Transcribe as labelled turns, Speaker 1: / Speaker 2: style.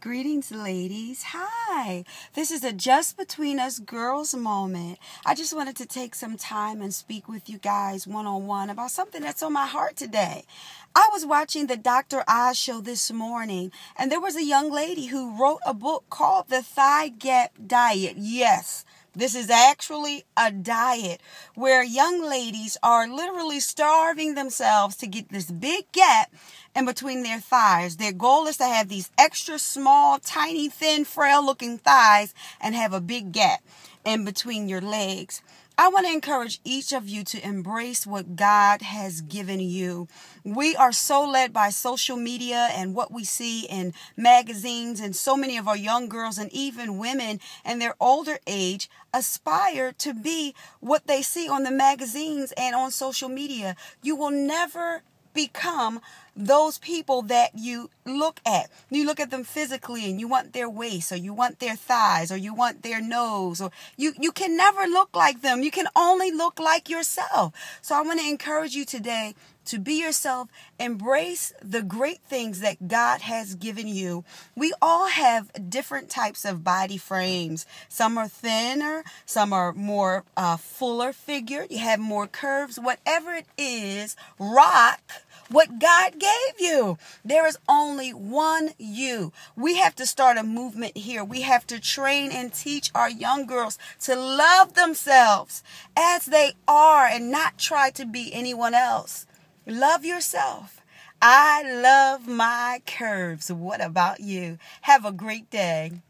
Speaker 1: Greetings, ladies. Hi. This is a Just Between Us Girls moment. I just wanted to take some time and speak with you guys one-on-one about something that's on my heart today. I was watching the Dr. Oz show this morning, and there was a young lady who wrote a book called The Thigh Gap Diet. Yes, this is actually a diet where young ladies are literally starving themselves to get this big gap in between their thighs. Their goal is to have these extra small, tiny, thin, frail-looking thighs and have a big gap in between your legs. I want to encourage each of you to embrace what God has given you. We are so led by social media and what we see in magazines, and so many of our young girls and even women in their older age aspire to be what they see on the magazines and on social media. You will never become those people that you look at. You look at them physically and you want their waist, or you want their thighs, or you want their nose, or you can never look like them. You can only look like yourself. So I want to encourage you today to be yourself. Embrace the great things that God has given you. We all have different types of body frames. Some are thinner, some are more fuller figured. You have more curves. Whatever it is, rock what God gave you. There is only one you. We have to start a movement here. We have to train and teach our young girls to love themselves as they are and not try to be anyone else. Love yourself. I love my curves. What about you? Have a great day.